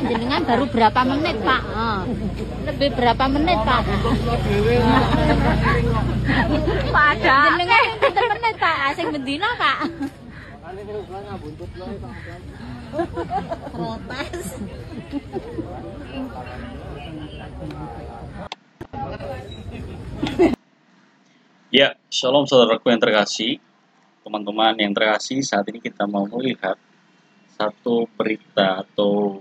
Jenengan baru berapa menit, Pak? Lebih berapa menit, Pak? Pada jenengan pinten menit, Pak? Asing bendina, Pak. Protes. Ya, shalom saudaraku yang terkasih, teman-teman yang terkasih. Saat ini kita mau melihat satu berita atau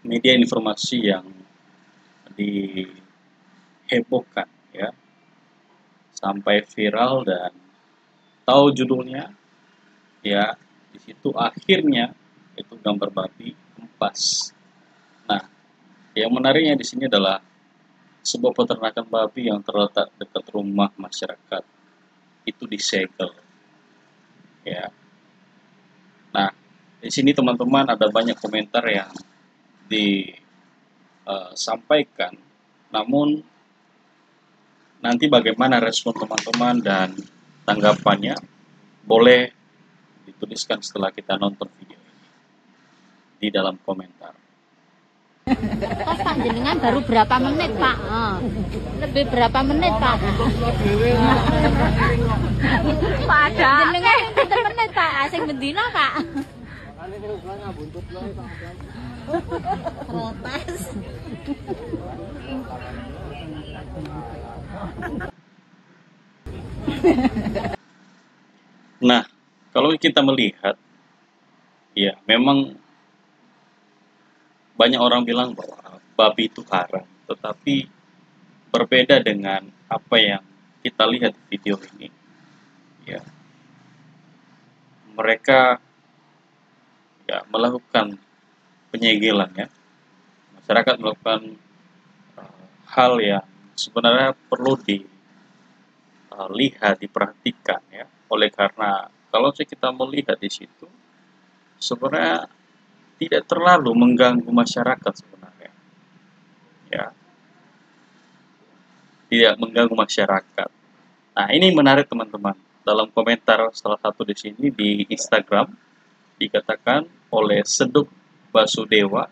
media informasi yang dihebohkan, ya, sampai viral dan tahu judulnya, ya, di situ akhirnya itu gambar babi empas. Nah, yang menariknya di sini adalah sebuah peternakan babi yang terletak dekat rumah masyarakat itu disegel, ya. Nah, di sini teman-teman ada banyak komentar yang disampaikan, namun nanti bagaimana respon teman-teman dan tanggapannya boleh dituliskan setelah kita nonton video ini di dalam komentar. Kos Pak jenengan baru berapa menit, Pak? Lebih berapa menit, Pak? Pada jenengan pinten menit, Pak? Asing bendina, Pak. Protes. Nah, kalau kita melihat, ya memang banyak orang bilang bahwa babi itu haram, tetapi berbeda dengan apa yang kita lihat di video ini, ya. Mereka ya melakukan penyegelan, ya. Masyarakat melakukan hal yang sebenarnya perlu dilihat, diperhatikan, ya. Oleh karena kalau kita melihat di situ, sebenarnya tidak terlalu mengganggu masyarakat sebenarnya, ya, tidak mengganggu masyarakat. Nah, ini menarik teman-teman. Dalam komentar salah satu di sini di Instagram dikatakan oleh Seduk Basudewa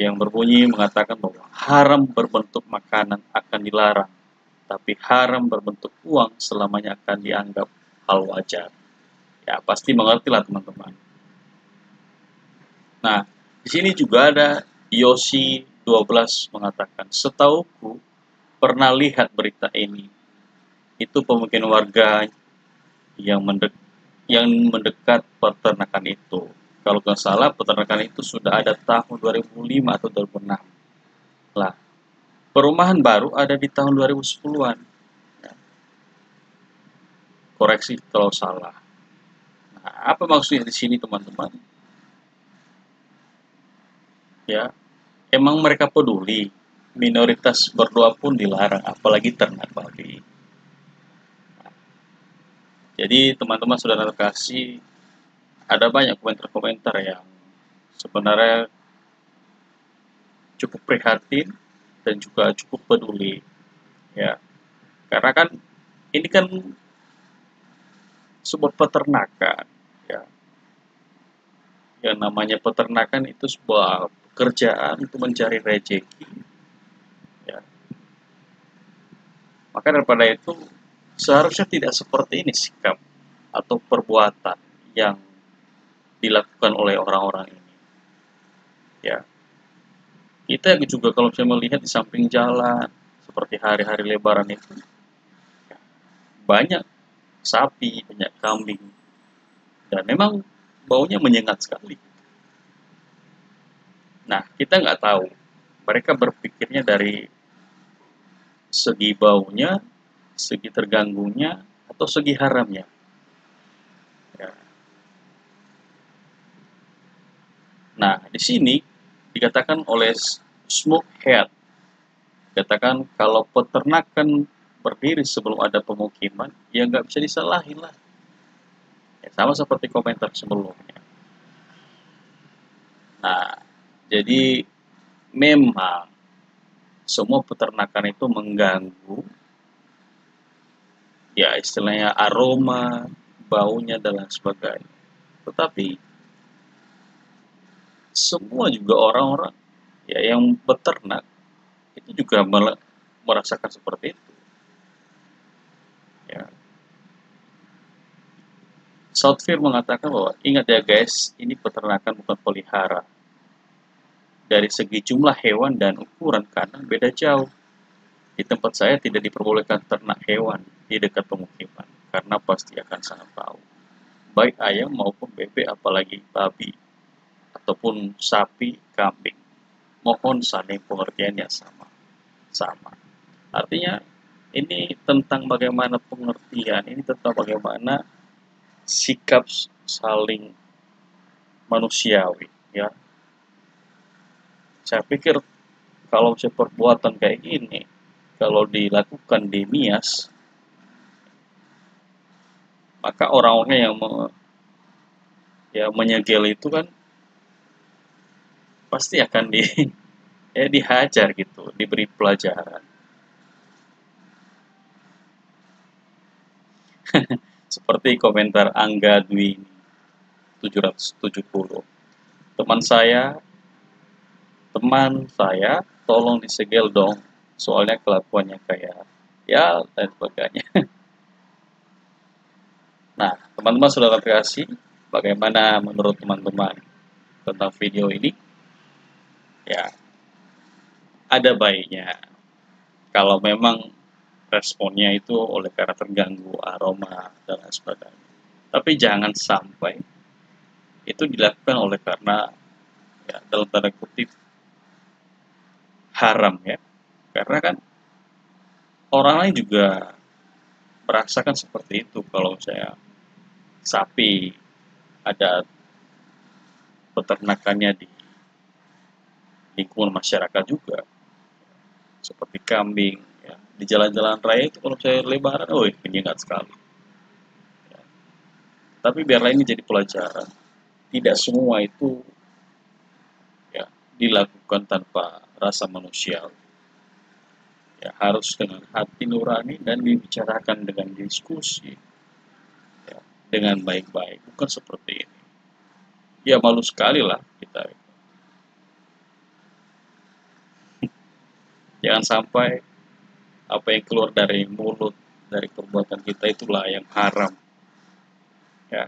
yang berbunyi mengatakan bahwa haram berbentuk makanan akan dilarang, tapi haram berbentuk uang selamanya akan dianggap hal wajar. Ya, pasti mengertilah teman-teman. Nah, di sini juga ada Yosi 12 mengatakan, setauku pernah lihat berita ini. Itu pemukiman warga yang mendekat peternakan itu. Kalau nggak salah, peternakan itu sudah ada tahun 2005 atau 2006. Lah, perumahan baru ada di tahun 2010-an. Ya. Koreksi kalau salah. Nah, apa maksudnya di sini teman-teman? Ya, emang mereka peduli minoritas berdoa pun dilarang, apalagi ternak babi. Jadi teman-teman saudara terkasih, ada banyak komentar-komentar yang sebenarnya cukup prihatin dan juga cukup peduli, ya. Karena kan ini kan sebuah peternakan, ya. Yang namanya peternakan itu sebuah pekerjaan untuk mencari rezeki, ya. Maka daripada itu seharusnya tidak seperti ini sikap atau perbuatan yang dilakukan oleh orang-orang ini, ya. Kita juga kalau saya melihat di samping jalan seperti hari-hari Lebaran itu, ya, banyak sapi, banyak kambing, dan memang baunya menyengat sekali. Nah, kita nggak tahu mereka berpikirnya dari segi baunya, segi terganggunya, atau segi haramnya. Ya. Nah, di sini dikatakan oleh Smokehead, dikatakan kalau peternakan berdiri sebelum ada pemukiman, ya nggak bisa disalahin lah. Ya, sama seperti komentar sebelumnya. Nah, jadi memang semua peternakan itu mengganggu, ya istilahnya aroma, baunya dan lain sebagainya. Tetapi semua juga orang-orang ya yang beternak itu juga merasakan seperti itu. Ya. Southfield mengatakan bahwa ingat ya guys, ini peternakan bukan pelihara. Dari segi jumlah hewan dan ukuran kandang beda jauh. Di tempat saya tidak diperbolehkan ternak hewan di dekat pemukiman karena pasti akan sangat bau. Baik ayam maupun bebek apalagi babi ataupun sapi, kambing. Mohon saling pengertiannya sama. Sama. Artinya ini tentang bagaimana pengertian, ini tentang bagaimana sikap saling manusiawi, ya. Saya pikir kalau perbuatan kayak gini, kalau dilakukan di Nias, maka orang-orang yang menyegel itu kan pasti akan dihajar gitu, diberi pelajaran. Seperti komentar Angga Dwi 770. Teman saya tolong disegel dong, soalnya kelakuannya kayak ya dan sebagainya. Nah, teman-teman sudah terkasih, bagaimana menurut teman-teman tentang video ini? Ya, ada baiknya kalau memang responnya itu oleh karena terganggu aroma dan lain sebagainya. Tapi jangan sampai itu dilakukan oleh karena ya dalam tanda kutip haram ya. Karena kan orang lain juga merasakan seperti itu kalau saya sapi ada peternakannya di lingkungan masyarakat juga seperti kambing ya. Di jalan-jalan raya itu kalau saya lebaran, oh menyengat sekali ya. Tapi biarlah ini jadi pelajaran, tidak semua itu ya dilakukan tanpa rasa manusiawi ya, harus dengan hati nurani dan dibicarakan dengan diskusi ya, dengan baik-baik, bukan seperti ini ya. Malu sekali lah kita, jangan sampai apa yang keluar dari mulut, dari perbuatan kita itulah yang haram ya.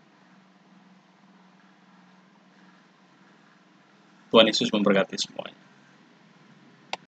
Tuhan Yesus memberkati semuanya.